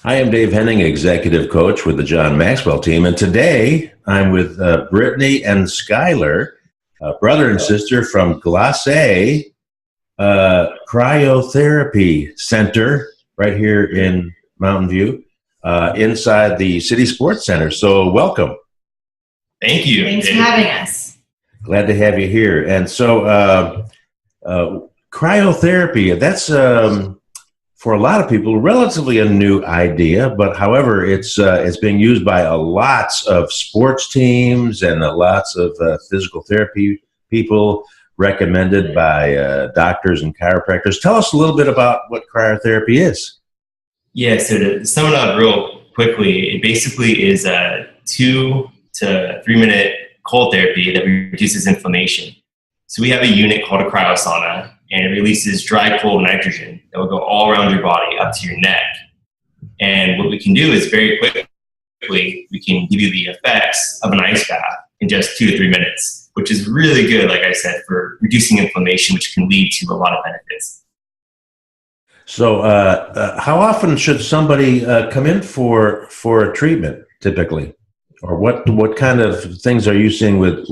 I am Dave Henning, Executive Coach with the John Maxwell team, and today I'm with Brittany and Skylar, brother and sister from Glace Cryotherapy Center right here in Mountain View, inside the City Sports Center. So welcome. Thank you. Thanks for having us. Glad to have you here. And so cryotherapy, that's for a lot of people, relatively a new idea, but however, it's being used by lots of sports teams and lots of physical therapy people, recommended by doctors and chiropractors. Tell us a little bit about what cryotherapy is. Yeah, so to sum it up real quickly, it basically is a 2 to 3 minute cold therapy that reduces inflammation. So we have a unit called a cryosauna, and it releases dry, cold nitrogen that will go all around your body up to your neck. And what we can do is very quickly, we can give you the effects of an ice bath in just 2 to 3 minutes, which is really good, like I said, for reducing inflammation, which can lead to a lot of benefits. So how often should somebody come in for a treatment, typically? Or what kind of things are you seeing with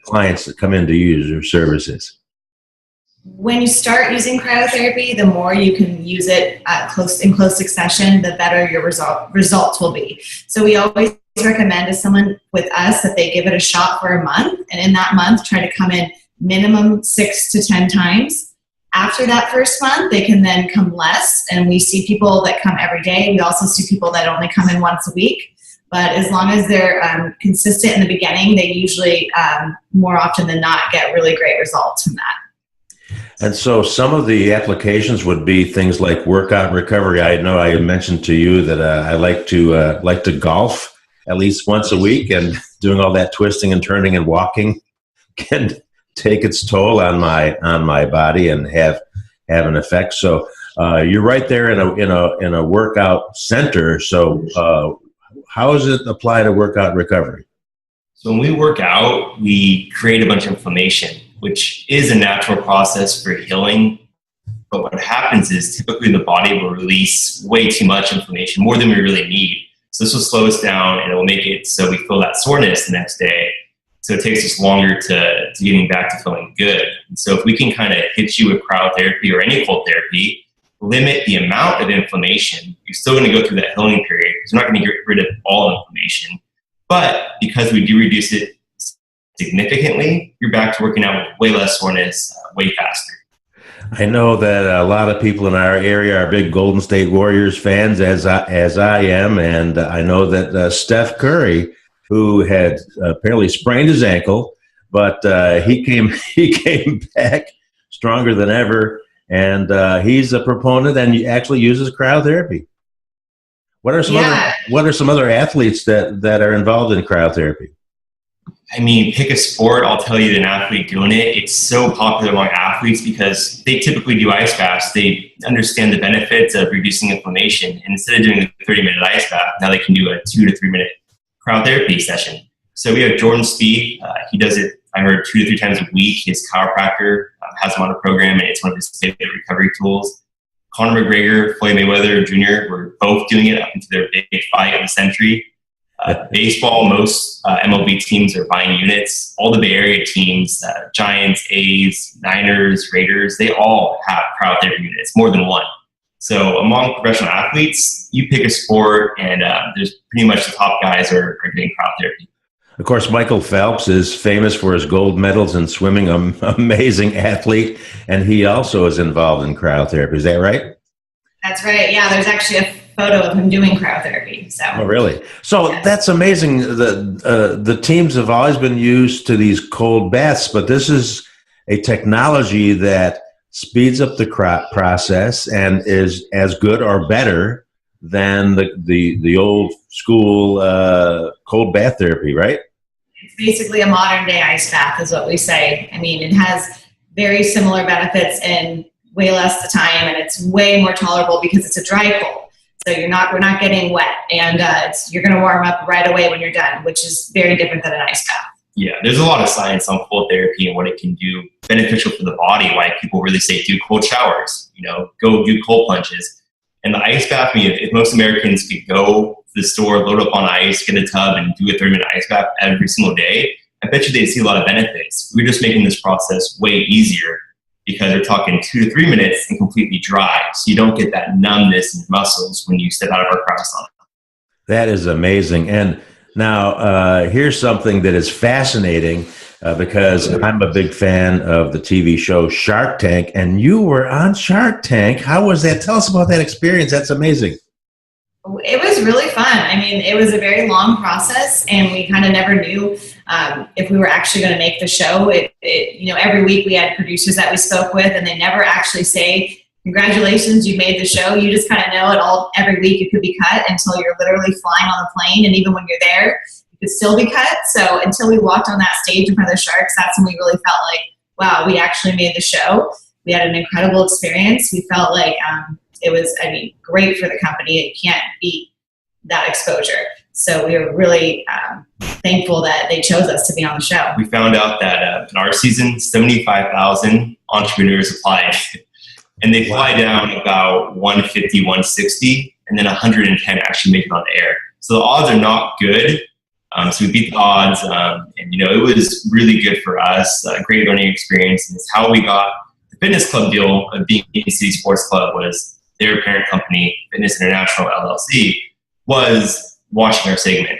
clients that come in to use your services? When you start using cryotherapy, the more you can use it in close succession, the better your results will be. So we always recommend to someone with us that they give it a shot for a month, and in that month try to come in minimum 6 to 10 times. After that first month, they can then come less, and we see people that come every day. We also see people that only come in once a week. But as long as they're consistent in the beginning, they usually, more often than not, get really great results from that. And so some of the applications would be things like workout recovery. I know I mentioned to you that I like to golf at least once a week, and doing all that twisting and turning and walking can take its toll on my body and have an effect. So you're right there in a workout center. So how does it apply to workout recovery? So when we work out, we create a bunch of inflammation, which is a natural process for healing. But what happens is typically the body will release way too much inflammation, more than we really need. So this will slow us down, and it will make it so we feel that soreness the next day. So it takes us longer to getting back to feeling good. And so if we can kind of hit you with cryotherapy or any cold therapy, limit the amount of inflammation, you're still going to go through that healing period because you're not going to get rid of all inflammation. But because we do reduce it significantly, you're back to working out with way less soreness, way faster. I know that a lot of people in our area are big Golden State Warriors fans, as I am, and I know that Steph Curry, who had apparently sprained his ankle, but he came back stronger than ever, and he's a proponent and actually uses cryotherapy. What are some other athletes that are involved in cryotherapy? I mean, pick a sport. I'll tell you, an athlete doing it. It's so popular among athletes because they typically do ice baths. They understand the benefits of reducing inflammation. And instead of doing a 30-minute ice bath, now they can do a 2 to 3 minute cryotherapy session. So we have Jordan Spieth. He does it, I heard, 2 to 3 times a week. His chiropractor has him on a program, and it's one of his favorite recovery tools. Conor McGregor, Floyd Mayweather Jr. were both doing it up into their big fight of the century. Baseball, most MLB teams are buying units. All the Bay Area teams, Giants, A's, Niners, Raiders, they all have cryotherapy units, more than one. So among professional athletes, you pick a sport, and there's pretty much the top guys are doing cryotherapy. Of course, Michael Phelps is famous for his gold medals in swimming, an amazing athlete, and he also is involved in cryotherapy. Is that right? That's right. Yeah, there's actually a photo of him doing cryotherapy. So. Oh, really? So yes. That's amazing. The teams have always been used to these cold baths, but this is a technology that speeds up the process and is as good or better than the old school cold bath therapy, right? It's basically a modern day ice bath is what we say. I mean, it has very similar benefits in way less the time, and it's way more tolerable because it's a dry cold. So we're not getting wet, and you're going to warm up right away when you're done, which is very different than an ice bath. Yeah, there's a lot of science on cold therapy and what it can do, beneficial for the body, why people really say do cold showers, go do cold plunges. And the ice bath, I mean, if most Americans could go to the store, load up on ice, get a tub, and do a 30-minute ice bath every single day, I bet you they'd see a lot of benefits. We're just making this process way easier because we're talking 2 to 3 minutes and completely dry. So you don't get that numbness in your muscles when you step out of our cryosauna. That is amazing. And now here's something that is fascinating because I'm a big fan of the TV show Shark Tank, and you were on Shark Tank. How was that? Tell us about that experience. That's amazing. It was really fun. I mean, it was a very long process, and we kind of never knew if we were actually going to make the show. Every week we had producers that we spoke with, and they never actually say, "Congratulations, you made the show." You just kind of know it all. Every week it could be cut until you're literally flying on the plane, and even when you're there, it could still be cut. So until we walked on that stage in front of the Sharks, that's when we really felt like, wow, we actually made the show. We had an incredible experience. We felt like it was, great for the company. It can't beat that exposure. So we were really thankful that they chose us to be on the show. We found out that in our season, 75,000 entrepreneurs applied. And they fly down about 150, 160, and then 110 actually make it on the air. So the odds are not good. So we beat the odds. It was really good for us. A great learning experience. And it's how we got the fitness club deal of being City Sports Club was their parent company, Fitness International LLC, was watching our segment.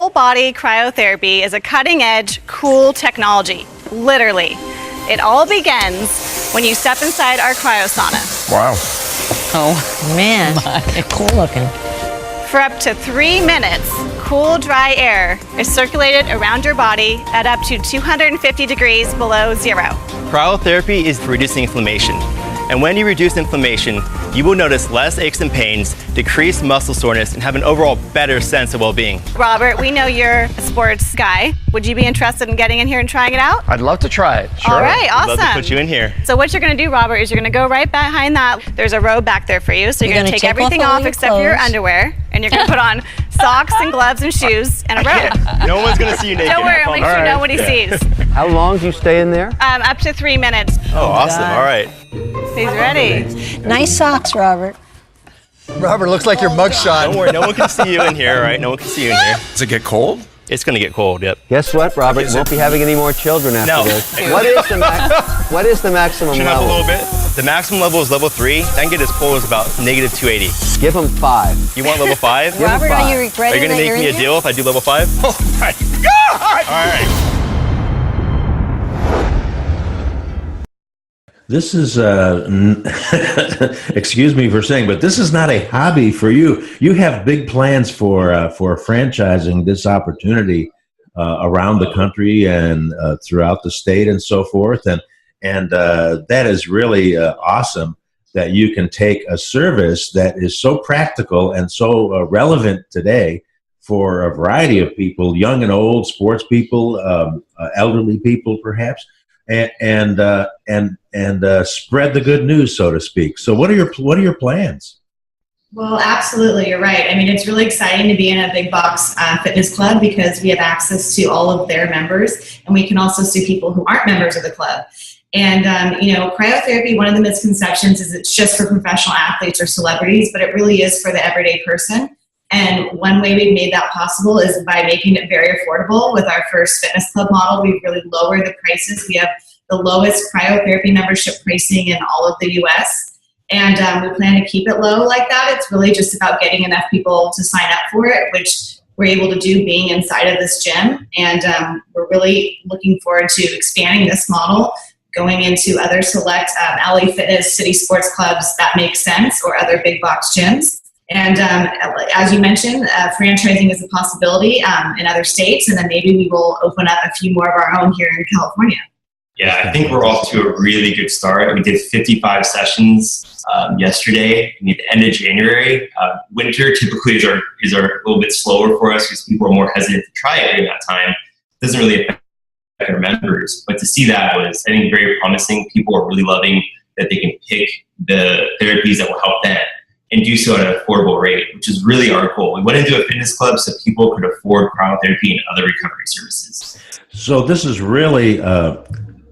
Whole body cryotherapy is a cutting-edge, cool technology. Literally. It all begins when you step inside our cryosauna. Wow. Oh, man. Cool looking. For up to 3 minutes, cool, dry air is circulated around your body at up to 250 degrees below zero. Cryotherapy is reducing inflammation. And when you reduce inflammation, you will notice less aches and pains, decreased muscle soreness, and have an overall better sense of well-being. Robert, we know you're a sports guy. Would you be interested in getting in here and trying it out? I'd love to try it. Sure. All right, awesome. I'd love to put you in here. So what you're going to do, Robert, is you're going to go right behind that. There's a robe back there for you. So you're going to take everything off except for your underwear, and you're going to put on socks and gloves and shoes and a robe. No one's going to see you naked. Don't worry, I'll make sure nobody sees. How long do you stay in there? Up to 3 minutes. Oh, awesome. God. All right. He's ready. Nice socks, Robert. Robert, looks like your mugshot. Don't worry, no one can see you in here, right? No one can see you in here. Does it get cold? It's going to get cold, yep. Guess what, Robert? You won't be having any more children after this. What is the maximum Turn up a level? little bit. The maximum level is level 3. That can get as cold as about negative 280. Give him 5. You want level 5? Robert, are you Are regretting you going to that make me a in deal if I do level 5? Oh my God! All right. This is, excuse me for saying, but this is not a hobby for you. You have big plans for franchising this opportunity around the country and throughout the state and so forth. And that is really awesome that you can take a service that is so practical and so relevant today for a variety of people, young and old, sports people, elderly people, perhaps. And spread the good news, so to speak. So what are your plans? Well, absolutely, you're right. I mean, it's really exciting to be in a big box fitness club because we have access to all of their members, and we can also see people who aren't members of the club. And cryotherapy, one of the misconceptions is it's just for professional athletes or celebrities, but it really is for the everyday person. And one way we've made that possible is by making it very affordable. With our first fitness club model, we've really lowered the prices. We have the lowest cryotherapy membership pricing in all of the U.S. And we plan to keep it low like that. It's really just about getting enough people to sign up for it, which we're able to do being inside of this gym. And we're really looking forward to expanding this model, going into other select LA Fitness City Sports Clubs that make sense, or other big box gyms. And as you mentioned, franchising is a possibility in other states, and then maybe we will open up a few more of our own here in California. Yeah, I think we're off to a really good start. We did 55 sessions yesterday, at the end of January. Winter typically is a little bit slower for us because people are more hesitant to try it during that time. It doesn't really affect our members, but to see that was, I think, very promising. People are really loving that they can pick the therapies that will help them and do so at an affordable rate, which is really our goal. We went into a fitness club so people could afford cryotherapy and other recovery services. So this is really,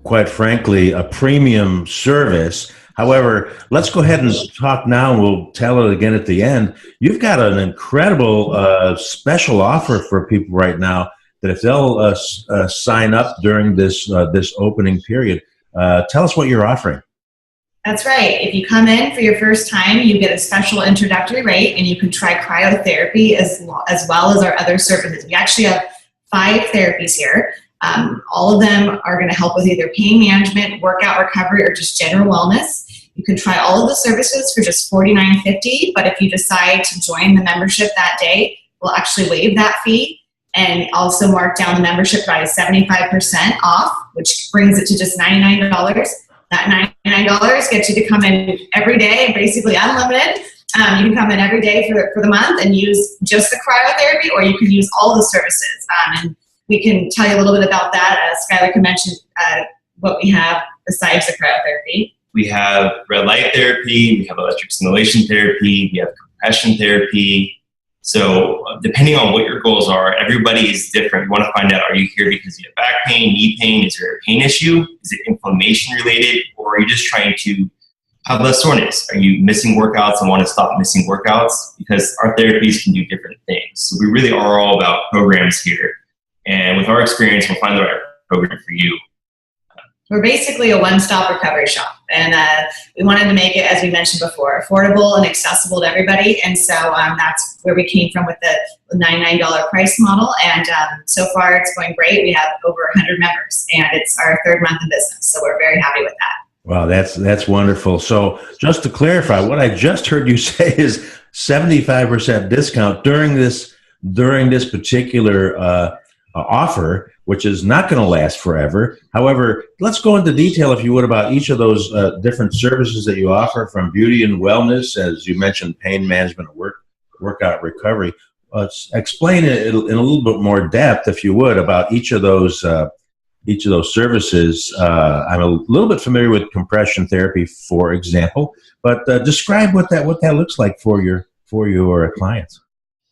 quite frankly, a premium service. However, let's go ahead and talk now, and we'll tell it again at the end. You've got an incredible special offer for people right now that if they'll sign up during this opening period, tell us what you're offering. That's right. If you come in for your first time, you get a special introductory rate, and you can try cryotherapy as well as our other services. We actually have 5 therapies here. All of them are going to help with either pain management, workout recovery, or just general wellness. You can try all of the services for just $49.50, but if you decide to join the membership that day, we'll actually waive that fee and also mark down the membership by 75% off, which brings it to just $99. That $99 gets you to come in every day, basically unlimited. You can come in every day for the month and use just the cryotherapy, or you can use all the services. And we can tell you a little bit about that. Skylar can mention what we have besides the cryotherapy. We have red light therapy, we have electric stimulation therapy, we have compression therapy. So depending on what your goals are, everybody is different. You want to find out, are you here because you have back pain, knee pain? Is there a pain issue? Is it inflammation related? Or are you just trying to have less soreness? Are you missing workouts and want to stop missing workouts? Because our therapies can do different things. So we really are all about programs here. And with our experience, we'll find the right program for you. We're basically a one-stop recovery shop, and we wanted to make it, as we mentioned before, affordable and accessible to everybody, and so that's where we came from with the $99 price model, and so far it's going great. We have over 100 members, and it's our 3rd month in business, so we're very happy with that. Wow, that's wonderful. So just to clarify, what I just heard you say is 75% discount during this particular offer, which is not going to last forever. However, let's go into detail, if you would, about each of those different services that you offer, from beauty and wellness, as you mentioned, pain management, workout recovery. Explain it in a little bit more depth, if you would, about each of those services. I'm a little bit familiar with compression therapy, for example, but describe what that looks like for your clients.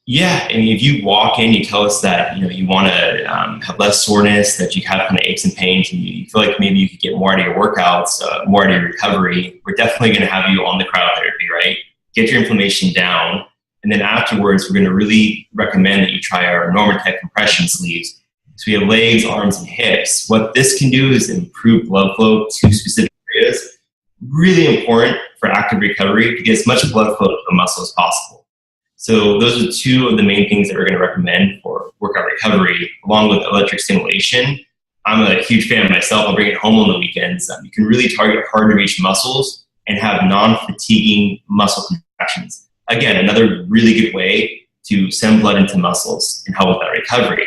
Yeah, I mean, if you walk in, you tell us that you want to have less soreness, that you have kind of aches and pains, and you feel like maybe you could get more out of your workouts, more out of your recovery, we're definitely going to have you on the cryotherapy, right? Get your inflammation down, and then afterwards, we're going to really recommend that you try our Normatec compression sleeves. So we have legs, arms, and hips. What this can do is improve blood flow to specific areas. Really important for active recovery to get as much blood flow to the muscle as possible. So those are 2 of the main things that we're going to recommend for workout recovery, along with electric stimulation. I'm a huge fan myself. I'll bring it home on the weekends. You can really target hard-to-reach muscles and have non-fatiguing muscle contractions. Again, another really good way to send blood into muscles and help with that recovery.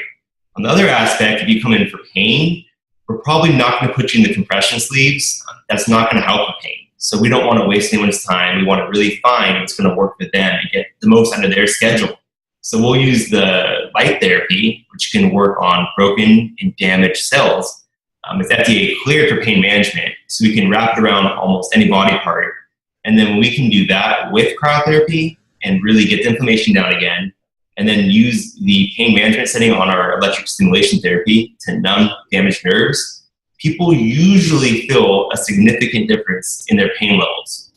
On the other aspect, if you come in for pain, we're probably not going to put you in the compression sleeves. That's not going to help with pain. So we don't want to waste anyone's time. We want to really find what's going to work for them and get the most out of their schedule. So we'll use the light therapy, which can work on broken and damaged cells. It's FDA cleared for pain management, so we can wrap it around almost any body part. And then we can do that with cryotherapy and really get the inflammation down again, and then use the pain management setting on our electric stimulation therapy to numb damaged nerves. People usually feel a significant difference in their pain levels.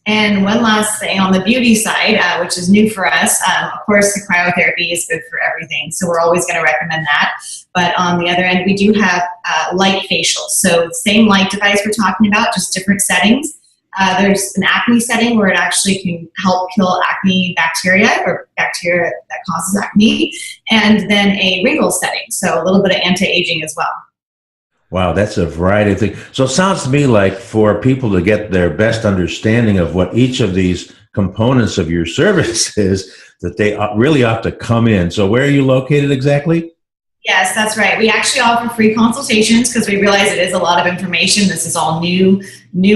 And one last thing on the beauty side, which is new for us, of course, the cryotherapy is good for everything, so we're always going to recommend that. But on the other end, we do have light facials. So same light device we're talking about, just different settings. There's an acne setting where it actually can help kill acne bacteria, or bacteria that causes acne, and then a wrinkle setting, so a little bit of anti-aging as well. Wow, that's a variety of things. So it sounds to me like for people to get their best understanding of what each of these components of your service is, that they really ought to come in. So where are you located exactly? Yes, that's right. We actually offer free consultations because we realize it is a lot of information. This is all new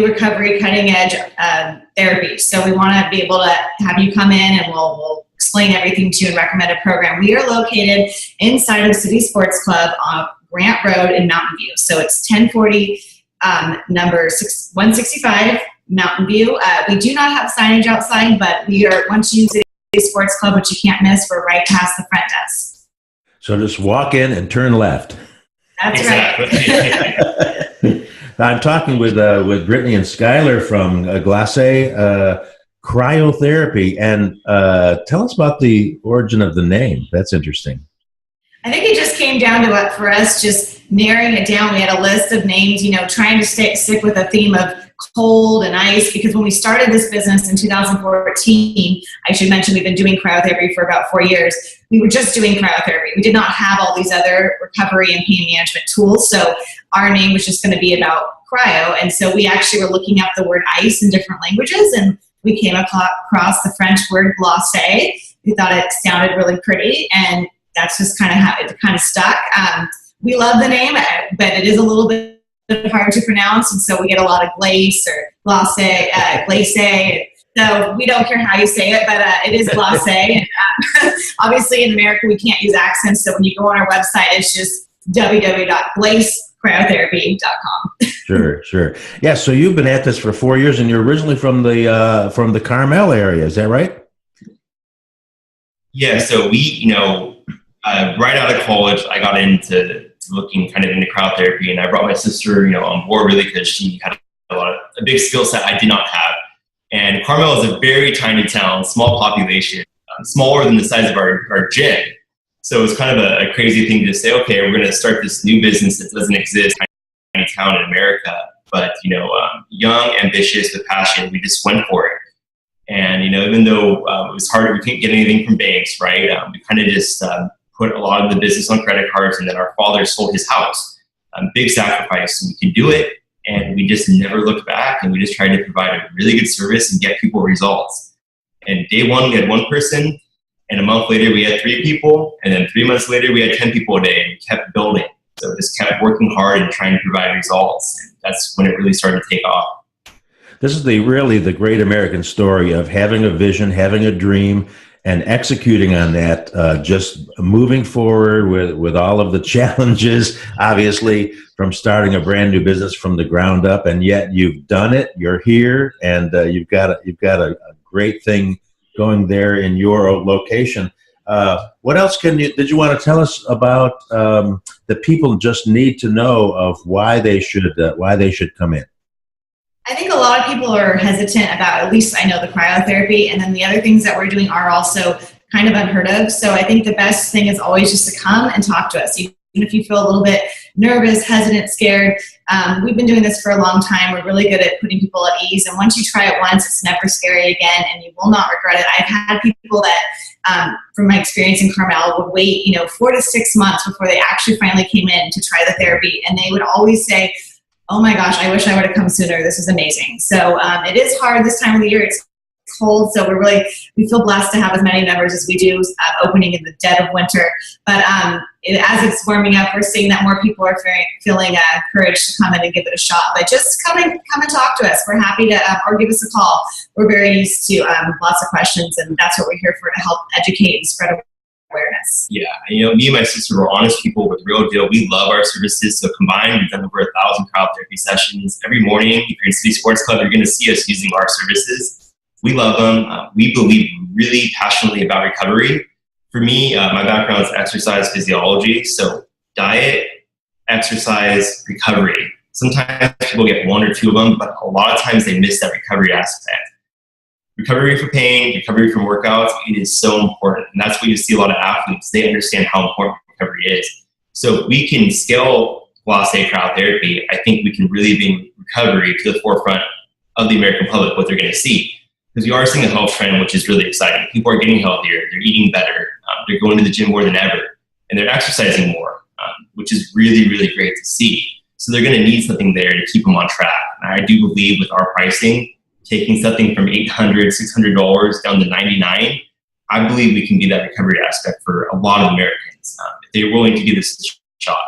recovery, cutting edge therapy. So we want to be able to have you come in, and we'll explain everything to you and recommend a program. We are located inside of City Sports Club on Grant Road in Mountain View. So it's 1040 number 165 Mountain View. We do not have signage outside, but we are, once you use City Sports Club, which you can't miss, we're right past the front desk. So just walk in and turn left. That's right. I'm talking with Brittany and Skylar from Glace Cryotherapy, and tell us about the origin of the name. That's interesting. I think it just came down to what, for us, just narrowing it down. We had a list of names, trying to stick with a theme of cold and ice, because when we started this business in 2014, I should mention we've been doing cryotherapy for about 4 years. We were just doing cryotherapy. We did not have all these other recovery and pain management tools, so our name was just going to be about cryo. And so we actually were looking up the word ice in different languages, and we came across the French word glace. We thought it sounded really pretty, and that's just kind of how it kind of stuck. We love the name, but it is a little bit hard to pronounce, and so we get a lot of glace or glace. So we don't care how you say it, but it is glace. And obviously in America we can't use accents, so when you go on our website, it's just www.glacecryotherapy.com. Sure. Yeah, so you've been at this for 4 years, and you're originally from the Carmel area. Is that right? Yeah. So we, right out of college, I got into looking kind of into cryotherapy, and I brought my sister, on board really because she had a big skill set I did not have. And Carmel is a very tiny town, small population, smaller than the size of our gym. So it was kind of a crazy thing to say, okay, we're going to start this new business that doesn't exist in a tiny town in America. But, young, ambitious, with passion, we just went for it. And, even though it was hard, we couldn't get anything from banks, right? We kind of just put a lot of the business on credit cards, and then our father sold his house. Big sacrifice. We could do it, and we just never looked back, and we just tried to provide a really good service and get people results. And day one, we had one person, and a month later, we had 3 people, and then 3 months later, we had 10 people a day, and we kept building. So just kept working hard and trying to provide results, and that's when it really started to take off. This is really the great American story of having a vision, having a dream, and executing on that, just moving forward with all of the challenges, obviously, from starting a brand new business from the ground up, and yet you've done it, you're here, and you've got a great thing going there in your location. What else did you want to tell us about that people just need to know of why they should come in? I think a lot of people are hesitant about, at least I know, the cryotherapy, and then the other things that we're doing are also kind of unheard of. So I think the best thing is always just to come and talk to us. Even if you feel a little bit nervous, hesitant, scared, we've been doing this for a long time. We're really good at putting people at ease. And once you try it once, it's never scary again, and you will not regret it. I've had people that, from my experience in Carmel, would wait, 4 to 6 months before they actually finally came in to try the therapy. And they would always say, oh my gosh, I wish I would have come sooner. This is amazing. So it is hard this time of the year. It's cold, so we feel blessed to have as many members as we do, opening in the dead of winter. But as it's warming up, we're seeing that more people are feeling courage to come in and give it a shot. But just come and talk to us. We're happy to, or give us a call. We're very used to lots of questions, and that's what we're here for, to help educate and spread awareness. Yeah, me and my sister were honest people with real deal. We love our services. So combined, we've done over 1,000 cryotherapy sessions every morning. If you're in City Sports Club, you're going to see us using our services. We love them. We believe really passionately about recovery. For me, my background is exercise physiology. So diet, exercise, recovery. Sometimes people get 1 or 2 of them, but a lot of times they miss that recovery aspect. Recovery for pain, recovery from workouts, it is so important. And that's what you see a lot of athletes. They understand how important recovery is. So if we can scale Glace cryotherapy, I think we can really bring recovery to the forefront of the American public, what they're going to see. Because we are seeing a health trend, which is really exciting. People are getting healthier, they're eating better, they're going to the gym more than ever, and they're exercising more, which is really, really great to see. So they're going to need something there to keep them on track. And I do believe with our pricing, taking something from $800, $600 down to $99, I believe we can be that recovery aspect for a lot of Americans if they're willing to give this a shot.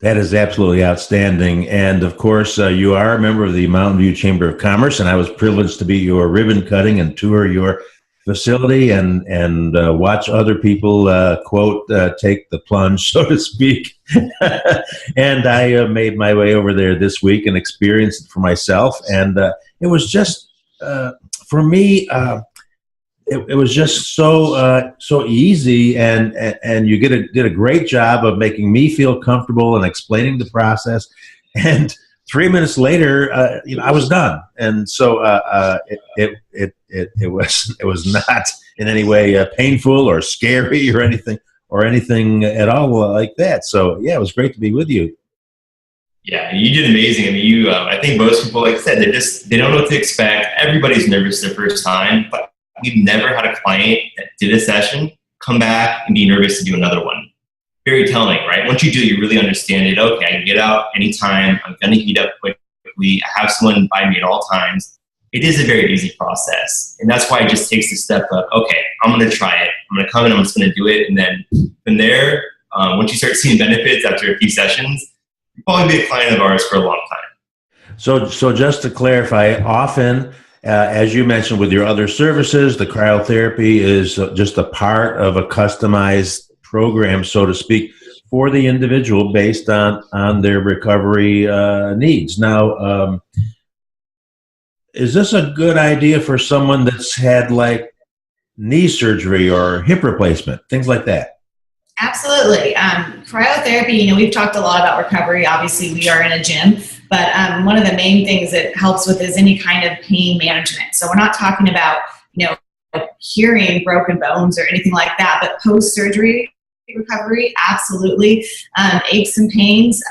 That is absolutely outstanding. And of course, you are a member of the Mountain View Chamber of Commerce, and I was privileged to be your ribbon cutting and tour your facility and watch other people, quote, take the plunge, so to speak. And I made my way over there this week and experienced it for myself. And it was just, for me, it was just so easy, and you did a great job of making me feel comfortable and explaining the process. And 3 minutes later, I was done. And so it was not in any way painful or scary or anything at all like that. So yeah, it was great to be with you. Yeah, you did amazing. I mean, I think most people, like I said, they don't know what to expect. Everybody's nervous their first time, but we've never had a client that did a session come back and be nervous to do another one. Very telling, right? Once you do, you really understand it. Okay, I can get out anytime. I'm going to heat up quickly. I have someone by me at all times. It is a very easy process. And that's why it just takes the step of, okay, I'm going to try it. I'm going to come in, I'm just going to do it. And then from there, once you start seeing benefits after a few sessions, you'll probably be a client of ours for a long time. So just to clarify, often, as you mentioned with your other services, the cryotherapy is just a part of a customized program, so to speak, for the individual based on their recovery needs. Now, is this a good idea for someone that's had like knee surgery or hip replacement, things like that? Absolutely. Cryotherapy, we've talked a lot about recovery. Obviously, we are in a gym, but one of the main things it helps with is any kind of pain management. So we're not talking about, healing broken bones or anything like that, but post-surgery recovery, absolutely. Aches and pains,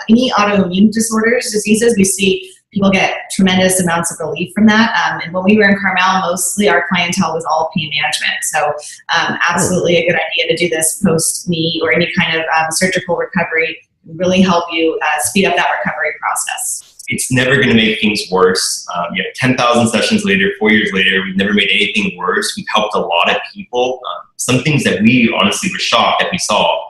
any autoimmune disorders, diseases, we see people get tremendous amounts of relief from that. And when we were in Carmel, mostly our clientele was all pain management. So absolutely a good idea to do this post-knee or any kind of surgical recovery, really help you speed up that recovery process. It's never going to make things worse. 10,000 sessions later, 4 years later, we've never made anything worse. We've helped a lot of people. Some things that we honestly were shocked that we saw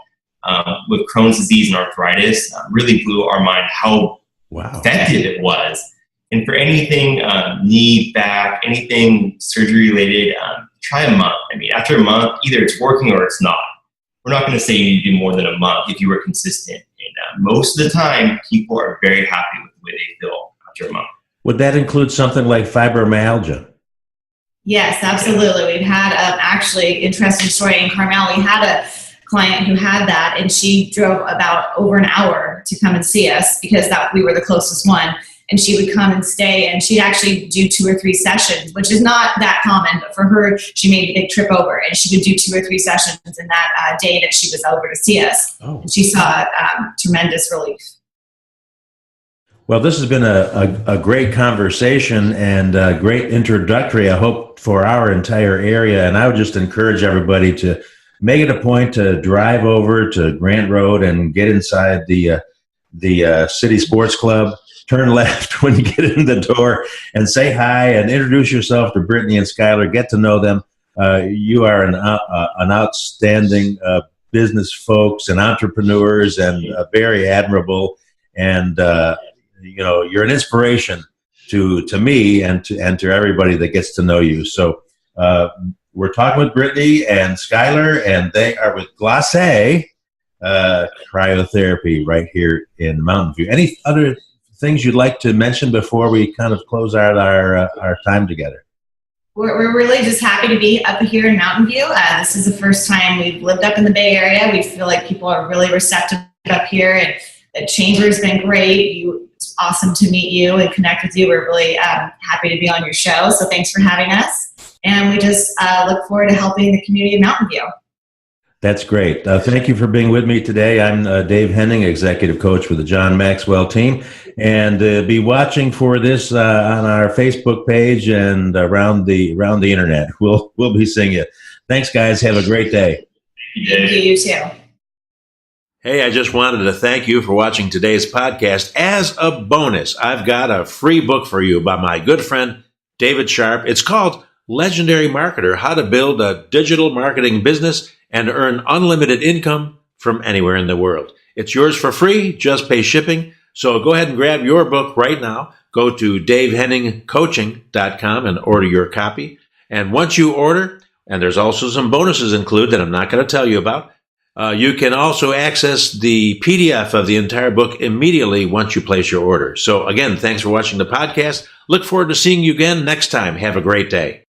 with Crohn's disease and arthritis really blew our mind how effective it was. And for anything knee, back, anything surgery related, try a month. I mean, after a month, either it's working or it's not. We're not going to say you need to do more than a month if you were consistent. And most of the time, people are very happy with the way they feel after a month. Would that include something like fibromyalgia? Yes, absolutely. We've had actually interesting story in Carmel. We had a client who had that, and she drove about over an hour to come and see us because we were the closest one. And she would come and stay, and she'd actually do 2 or 3 sessions, which is not that common. But for her, she made a big trip over, and she would do 2 or 3 sessions in that day that she was over to see us. Oh. And she saw tremendous relief. Well, this has been a great conversation and a great introductory, I hope, for our entire area. And I would just encourage everybody to make it a point to drive over to Grant Road and get inside the City Sports Club. Turn left when you get in the door and say hi and introduce yourself to Brittany and Skylar. Get to know them. You are an outstanding business folks and entrepreneurs and very admirable. And, you're an inspiration to me and to everybody that gets to know you. So we're talking with Brittany and Skylar, and they are with Glace Cryotherapy right here in Mountain View. Any other things you'd like to mention before we kind of close out our time together? We're really just happy to be up here in Mountain View. This is the first time we've lived up in the Bay Area. We feel like people are really receptive up here, and the chamber's been great. It's awesome to meet you and connect with you. We're really happy to be on your show, so thanks for having us. And we just look forward to helping the community of Mountain View. That's great. Thank you for being with me today. I'm Dave Henning, Executive Coach for the John Maxwell team, and be watching for this on our Facebook page and around the internet. We'll be seeing you. Thanks, guys. Have a great day. Thank you. You too. Hey, I just wanted to thank you for watching today's podcast. As a bonus, I've got a free book for you by my good friend, David Sharp. It's called Legendary Marketer, How to Build a Digital Marketing Business and Earn Unlimited Income from Anywhere in the World. It's yours for free, just pay shipping. So go ahead and grab your book right now. Go to davehenningcoaching.com and order your copy. And once you order, and there's also some bonuses included that I'm not going to tell you about, you can also access the PDF of the entire book immediately once you place your order. So again, thanks for watching the podcast. Look forward to seeing you again next time. Have a great day.